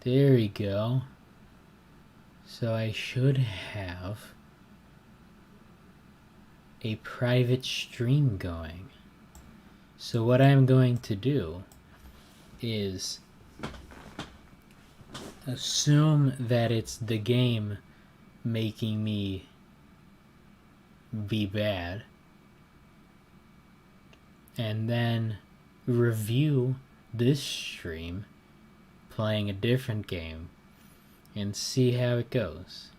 There we go. So I should have a private stream going. So what I'm going to do is assume that it's the game making me be bad, and then review this stream playing a different game and see how it goes.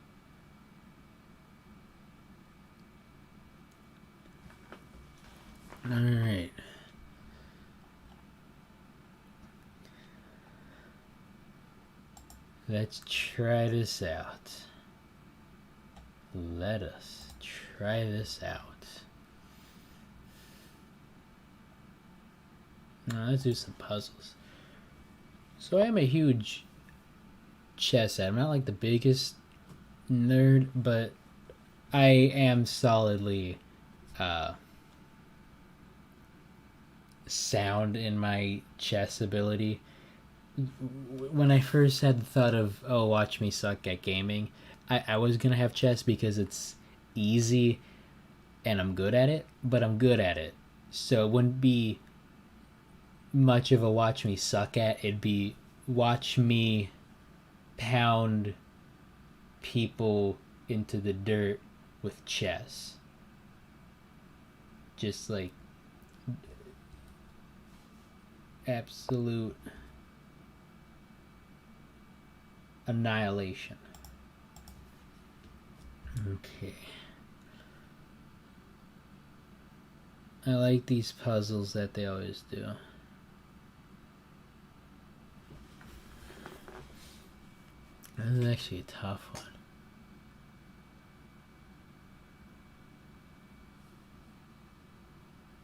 Alright. Let's try this out. Let us try this out. Now let's do some puzzles. So I am a huge chess head. I'm not like the biggest nerd, but I am solidly sound in my chess ability. When I first had the thought of, oh, watch me suck at gaming, I was going to have chess because it's easy and I'm good at it, but I'm good at it. So it wouldn't be much of a watch me suck at. It'd be watch me pound people into the dirt with chess. Just like absolute annihilation. Okay. I like these puzzles that they always do. This is actually a tough one.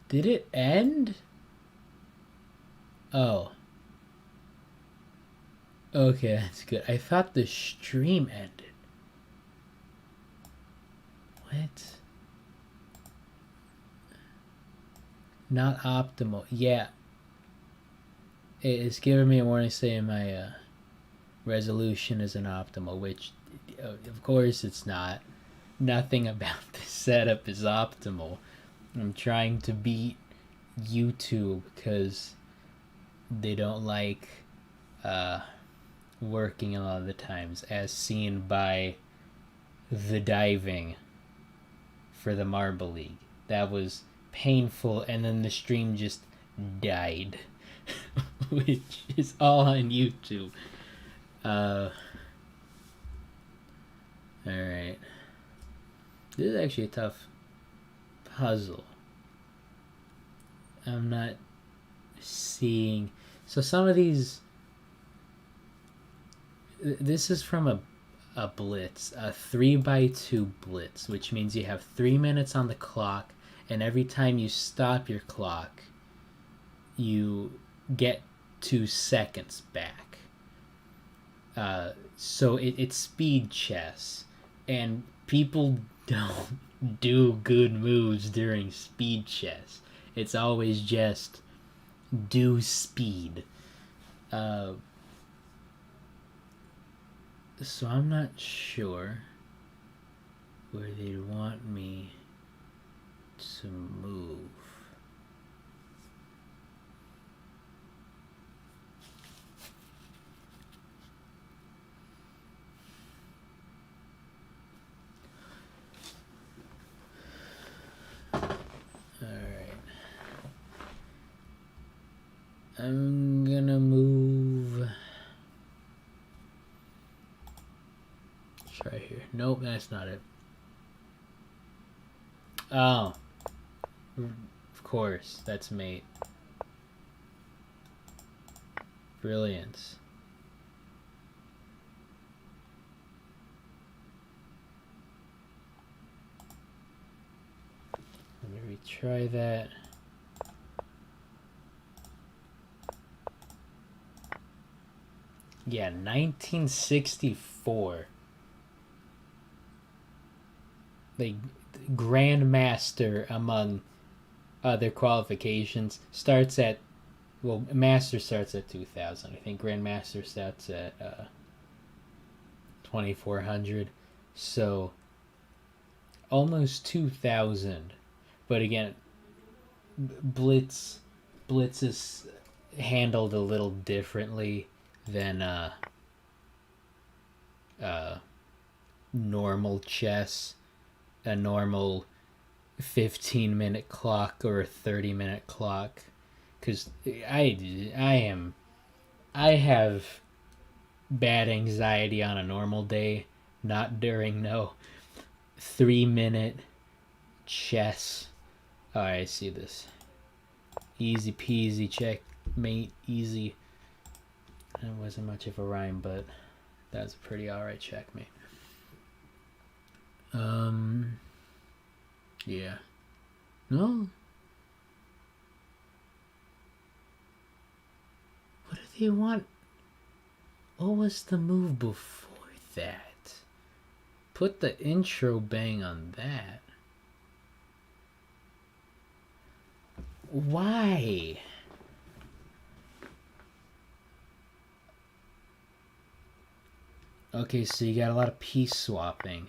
Did it end? Oh. Okay, that's good. I thought the stream ended. What? Not optimal. Yeah. It's giving me a warning saying my resolution isn't optimal, which of course it's not. Nothing about this setup is optimal. I'm trying to beat YouTube because they don't like working a lot of the times, as seen by the diving for the Marble League. That was painful, and then the stream just died, which is all on YouTube. Alright. This is actually a tough puzzle. I'm not seeing. So some of these. This is from a blitz, a 3x2 blitz, which means you have 3 minutes on the clock, and every time you stop your clock, you get 2 seconds back. So it's speed chess, and people don't do good moves during speed chess. It's always just do speed. So I'm not sure where they'd want me to move. Alright. I'm gonna move. Try here. Nope, that's not it. Oh. Of course, that's mate. Brilliant. Let me retry that. Yeah, 1964. The Grandmaster, among other qualifications, starts at Well, Master starts at 2,000. I think Grandmaster starts at 2,400. So almost 2,000. But again, Blitz Blitz is handled a little differently than uh, normal chess. A normal 15-minute clock or a 30-minute clock, because I have bad anxiety on a normal day, not during no 3-minute chess. Oh, I see this. Easy peasy checkmate, easy. That wasn't much of a rhyme, but that was a pretty alright checkmate. Yeah. No. What do they want? What was the move before that? Put the intro bang on that. Why? Okay, so you got a lot of piece swapping.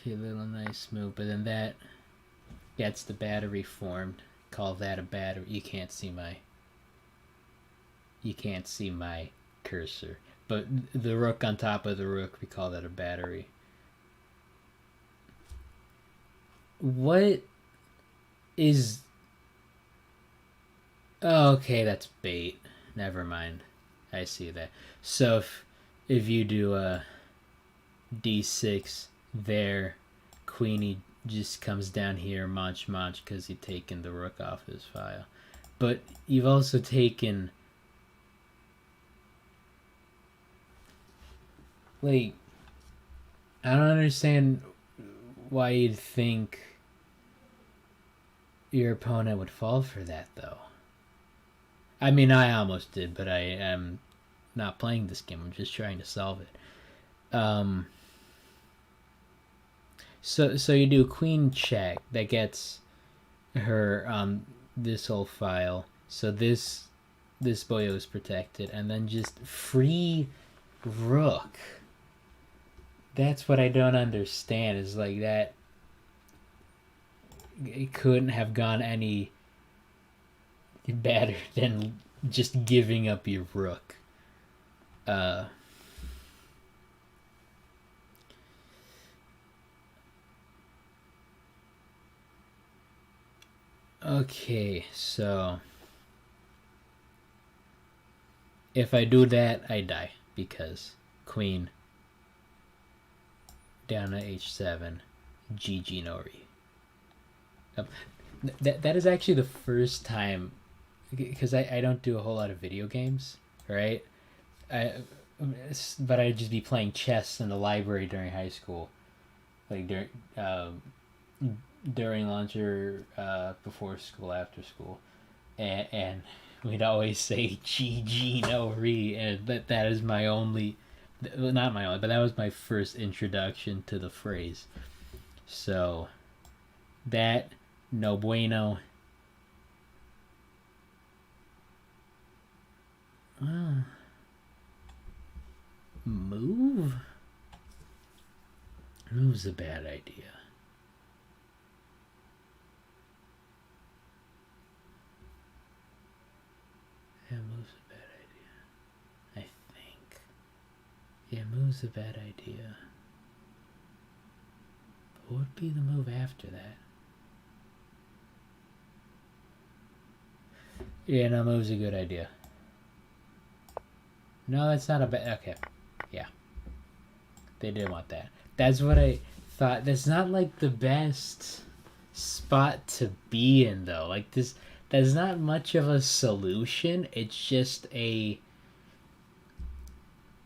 Okay, little nice move, but then that gets the battery formed. Call that a battery. You can't see my cursor. But the rook on top of the rook, we call that a battery. What is... Oh, okay, that's bait. Never mind. I see that. So if you do a d6 there, queenie just comes down here, munch because you've taken the rook off his file. But you've also taken... Like, I don't understand why you'd think your opponent would fall for that, though. I mean, I almost did, but I am not playing this game. I'm just trying to solve it. So you do queen check. That gets her this whole file. So this boyo is protected, and then just free rook. That's what I don't understand. Is like that. It couldn't have gone any better than just giving up your rook. Okay, so if I do that, I die because queen down to h7, GG Nori. That is actually the first time, because I don't do a whole lot of video games, right? But I'd just be playing chess in the library during high school, like during lunch or before school, after school, and we'd always say GG Nori, and that is my only, not my only, but that was my first introduction to the phrase. So that, no bueno. Move? Move's a bad idea. Yeah, move's a bad idea. I think. Yeah, move's a bad idea. But what would be the move after that? Yeah, no, move's a good idea. No, that's not a bad... Okay. Yeah. They didn't want that. That's what I thought. That's not, like, the best spot to be in, though. Like, this... That's not much of a solution. It's just a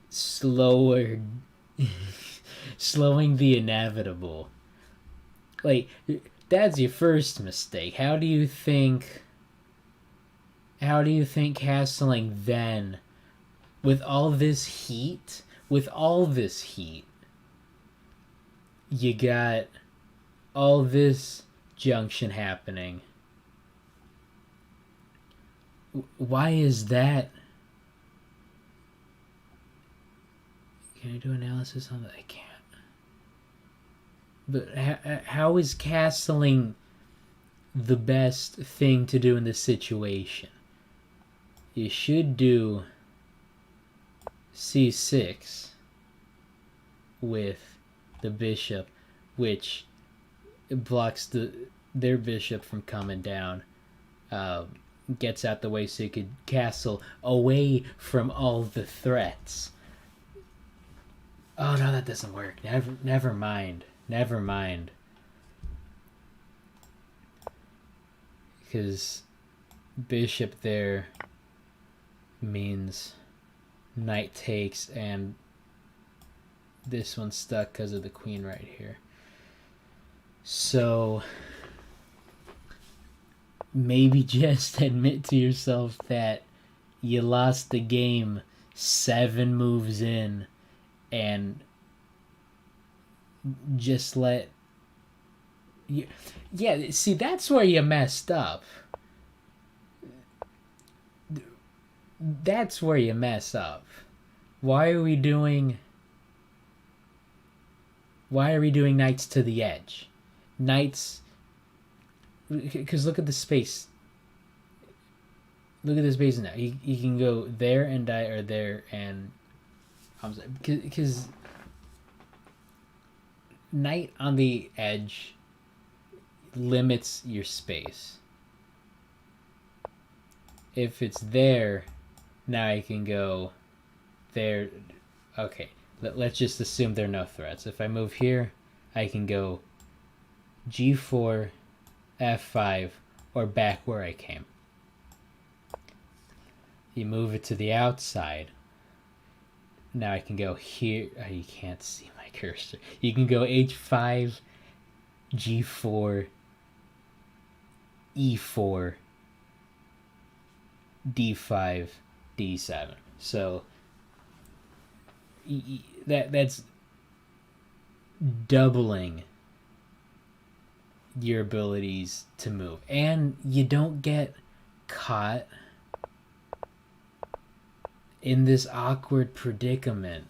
slower... slowing the inevitable. Like, that's your first mistake. How do you think castling then, with all this heat, you got all this junction happening. Why is that? Can I do analysis on that? I can't. But how is castling the best thing to do in this situation? You should do c6 with the bishop, which blocks their bishop from coming down. Gets out the way so you could castle away from all the threats. Oh no, that doesn't work. Never mind. Never mind. Because bishop there means knight takes, and this one's stuck because of the queen right here. So maybe just admit to yourself that you lost the game 7 moves in, and just let you, yeah, see, that's where you messed up. That's where you mess up. Why are we doing knights to the edge? Knights, because look at the space. Look at the space now. You can go there and die, or there and because knight on the edge limits your space. If it's there, now I can go there. Okay, let's just assume there are no threats. If I move here, I can go g4, f5, or back where I came. You move it to the outside. Now I can go here. Oh, you can't see my cursor. You can go h5, g4, e4, d5, d7. So that's doubling your abilities to move, and you don't get caught in this awkward predicament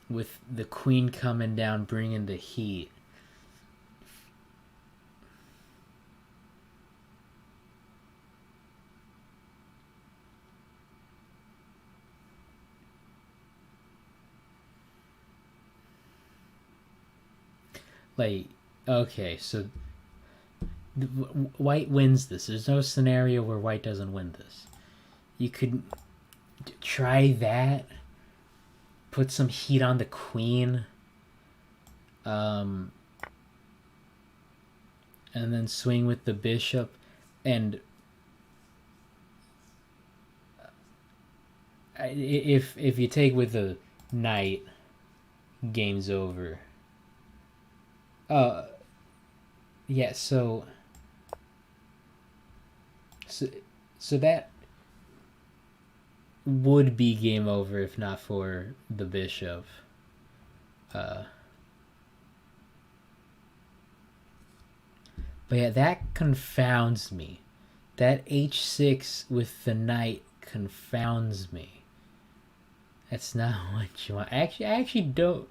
with the queen coming down, bringing the heat. Like, okay, so white wins this. There's no scenario where white doesn't win this. You could try that. Put some heat on the queen. And then swing with the bishop. And if you take with the knight, game's over. Yeah, so that would be game over if not for the bishop. But yeah, that confounds me. That h6 with the knight confounds me. That's not what you want. I actually don't.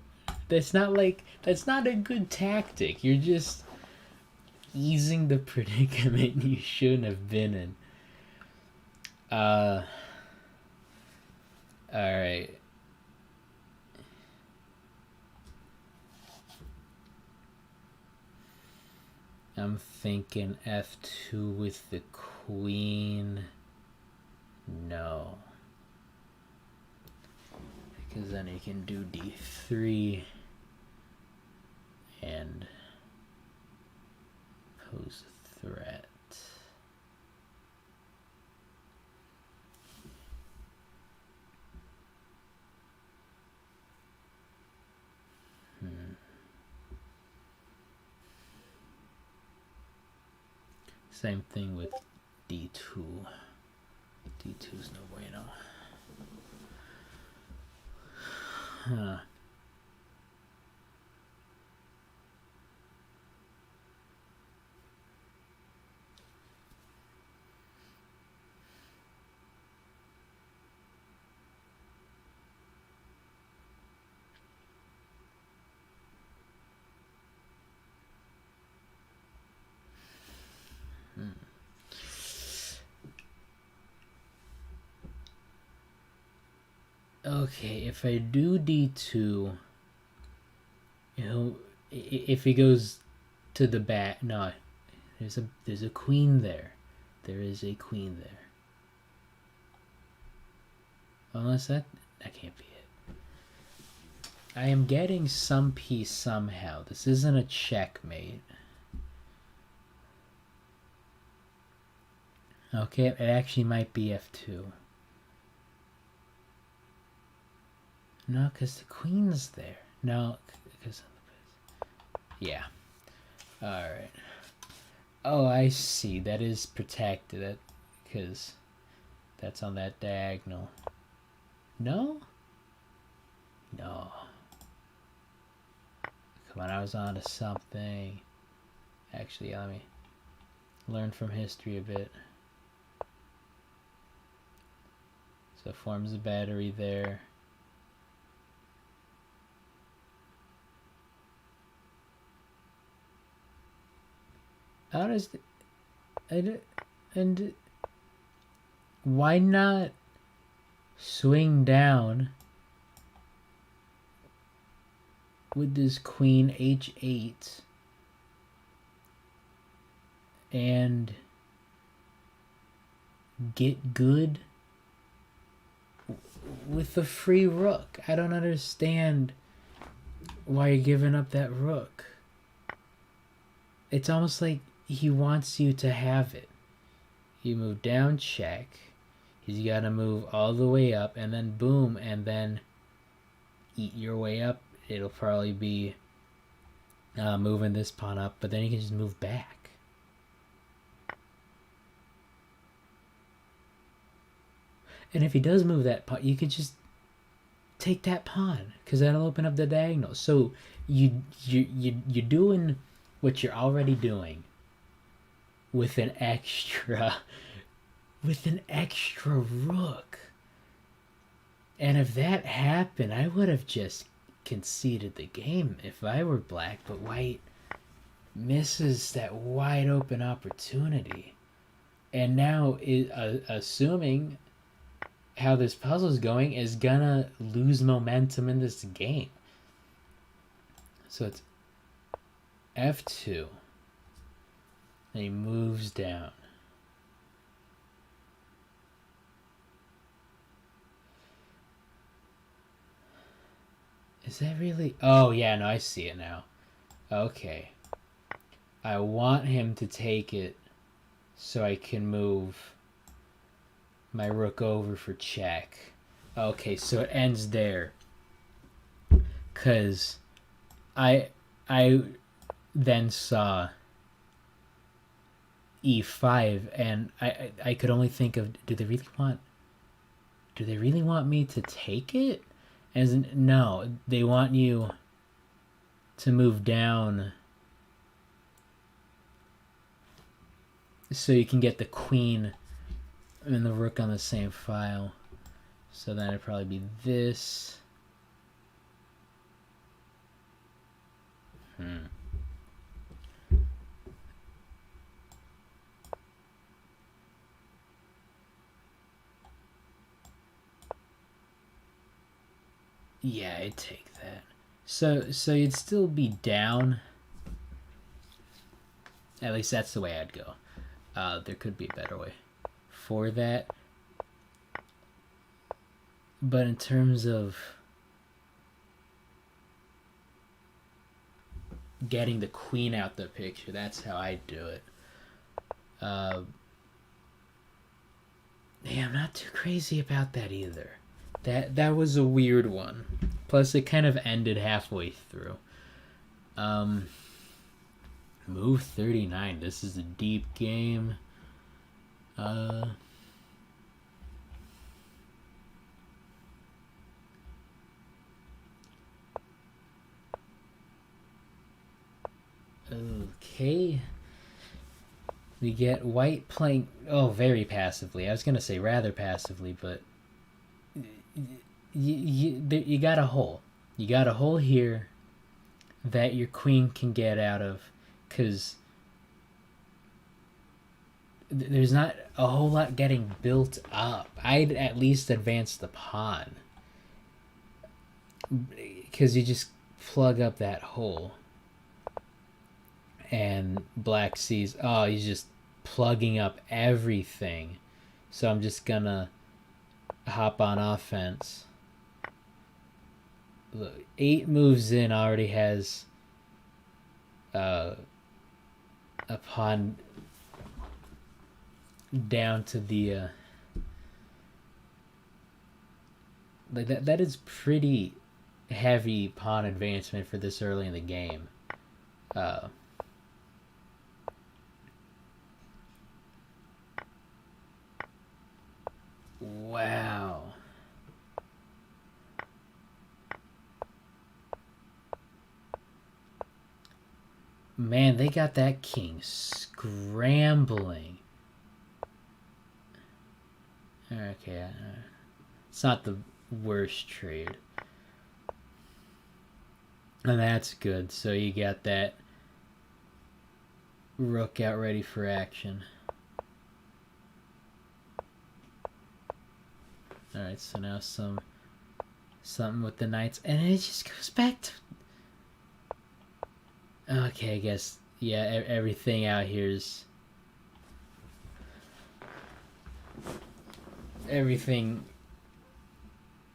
That's not a good tactic. You're just easing the predicament you shouldn't have been in. Alright. I'm thinking f2 with the queen. No. Because then you can do d3 and pose a threat. Same thing with d2. d2 is no bueno. Huh. Okay, if I do d2, if he goes to the back, no, there's a queen there. There is a queen there. Unless that can't be it. I am getting some piece somehow. This isn't a checkmate. Okay, it actually might be f2. No, because the queen's there. No, because yeah. Alright. Oh, I see. That is protected. Because that's on that diagonal. No? No. Come on, I was on to something. Actually, let me learn from history a bit. So forms a battery there. How does and why not swing down with this queen h8 and get good with the free rook? I don't understand why you're giving up that rook. It's almost like he wants you to have it. You move down, check. He's got to move all the way up, and then boom, and then eat your way up. It'll probably be moving this pawn up, but then you can just move back. And if he does move that pawn, you could just take that pawn, because that'll open up the diagonal. So you're doing what you're already doing with an extra rook. And if that happened, I would have just conceded the game if I were black, but white misses that wide open opportunity. And now, assuming how this puzzle's going, is gonna lose momentum in this game. So it's f2. And he moves down. Is that really... Oh, yeah, no, I see it now. Okay. I want him to take it so I can move my rook over for check. Okay, so it ends there. Because I then saw e5, and I could only think of, do they really want me to take it? As in, no, they want you to move down so you can get the queen and the rook on the same file. So then it'd probably be this. Yeah, I'd take that. So you'd still be down. At least that's the way I'd go. There could be a better way for that. But in terms of getting the queen out the picture, that's how I do it. Yeah, I'm not too crazy about that either. That was a weird one. Plus, it kind of ended halfway through. Move 39. This is a deep game. Okay. We get white playing... Oh, very passively. I was going to say rather passively, but... You got a hole. You got a hole here that your queen can get out of, because there's not a whole lot getting built up. I'd at least advance the pawn. because you just plug up that hole, and black sees, oh, he's just plugging up everything, so I'm just gonna hop on offense. Look, 8 moves in already has a pawn down to the like that is pretty heavy pawn advancement for this early in the game. Wow. Man, they got that king scrambling. Okay, it's not the worst trade. And that's good. So you got that rook out ready for action. Alright, so now something with the knights. And it just goes back to... Okay, I guess, yeah, everything out here is... Everything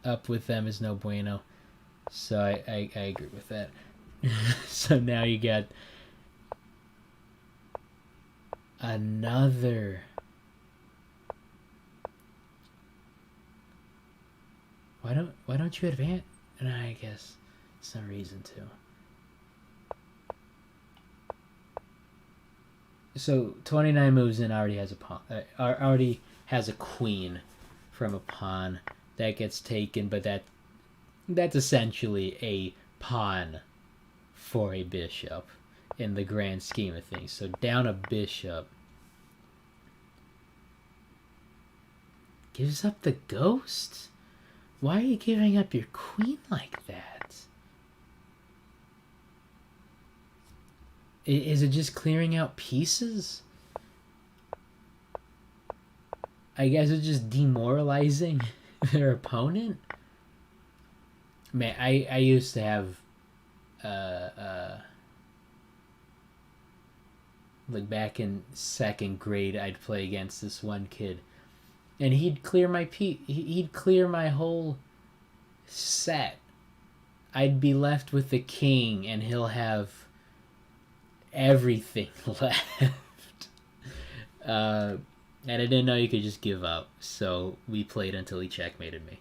up with them is no bueno. So I agree with that. So now you got another... Why don't you advance? No, I guess it's no reason to. So 29 moves in, already has a pawn. Already has a queen from a pawn that gets taken, but that's essentially a pawn for a bishop in the grand scheme of things. So down a bishop gives up the ghost. Why are you giving up your queen like that? Is it just clearing out pieces? I guess it's just demoralizing their opponent. Man, I used to have like back in 2nd grade, I'd play against this one kid, and he'd clear my whole set. I'd be left with the king, and he'll have everything left. And I didn't know you could just give up, so we played until he checkmated me.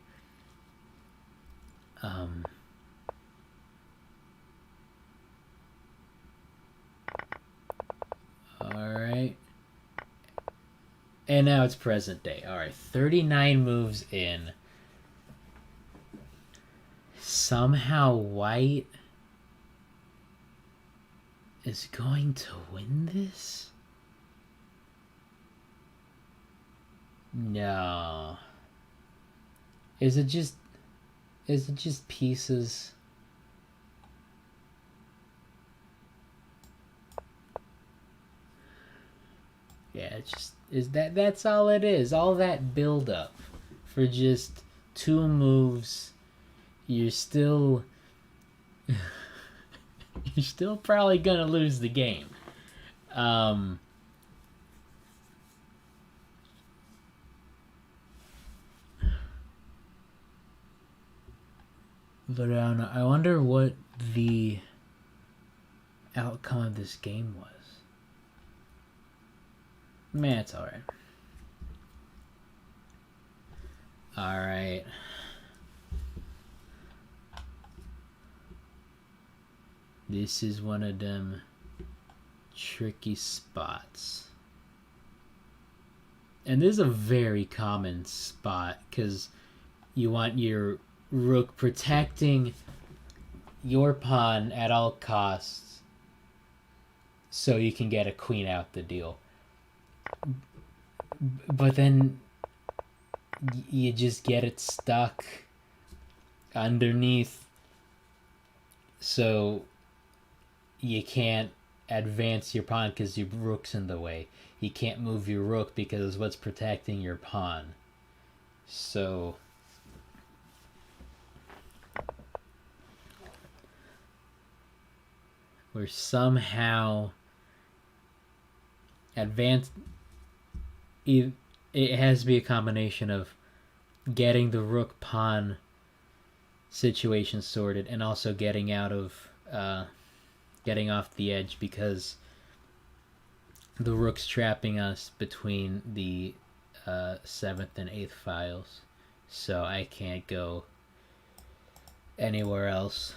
Alright. And now it's present day. Alright, 39 moves in. Somehow white is going to win this? No. Is it just pieces? Yeah, it's just that's all it is. All that build up for just 2 moves. You're still probably gonna lose the game. But I don't know. I wonder what the outcome of this game was. Man, it's alright. Alright. This is one of them tricky spots. And this is a very common spot because you want your rook protecting your pawn at all costs so you can get a queen out the deal. But then you just get it stuck underneath, so you can't advance your pawn because your rook's in the way. You can't move your rook because what's protecting your pawn. So or somehow advance. It has to be a combination of getting the rook pawn situation sorted and also getting out of getting off the edge, because the rook's trapping us between the 7th and 8th files, so I can't go anywhere else.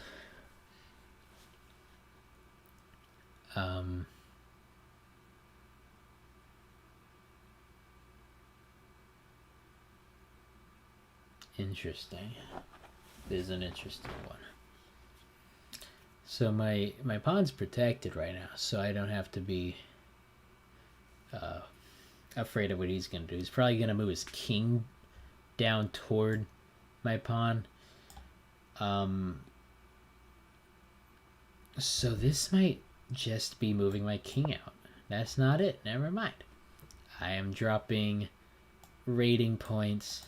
Interesting. This is an interesting one. So my pawn's protected right now, so I don't have to be afraid of what he's going to do. He's probably going to move his king down toward my pawn. So this might just be moving my king out. That's not it. Never mind. I am dropping rating points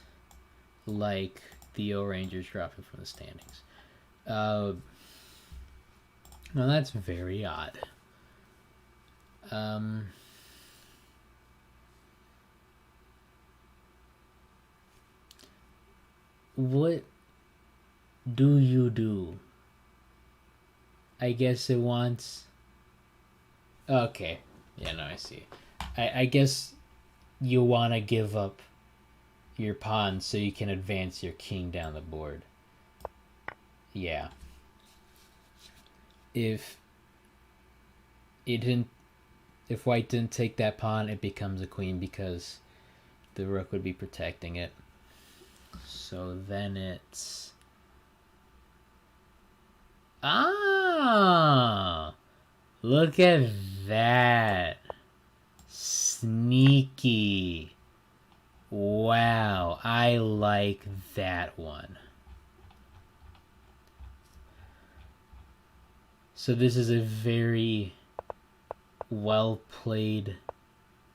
like the O-Rangers dropping from the standings. Well, that's very odd. What do you do? I guess it wants... Okay. Yeah, no, I see. I guess you want to give up your pawn so you can advance your king down the board. Yeah. If white didn't take that pawn, it becomes a queen because the rook would be protecting it. So then it's... Ah! Look at that. Sneaky. Wow, I like that one. So this is a very well played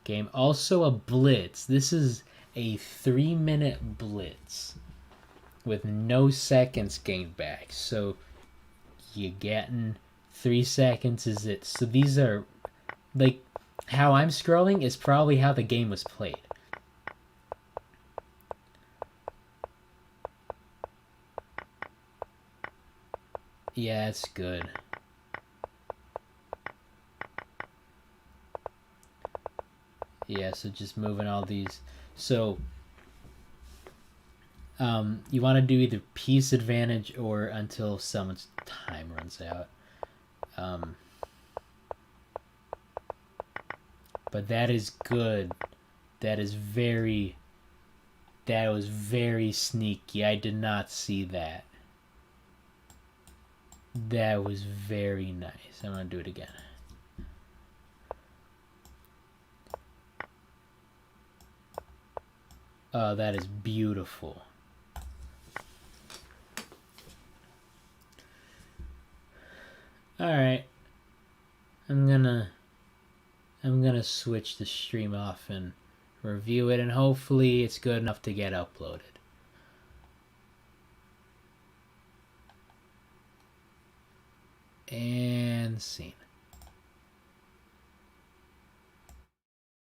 game. Also a blitz. This is a 3-minute blitz with no seconds gained back. So you getting 3 seconds is it. So these are, like, how I'm scrolling is probably how the game was played. Yeah, it's good. Yeah, so just moving all these. So you want to do either piece advantage or until someone's time runs out. But that is good. That was very sneaky. I did not see that. That was very nice. I'm going to do it again. Oh, that is beautiful. Alright. I'm gonna switch the stream off and review it, and hopefully it's good enough to get uploaded. And scene.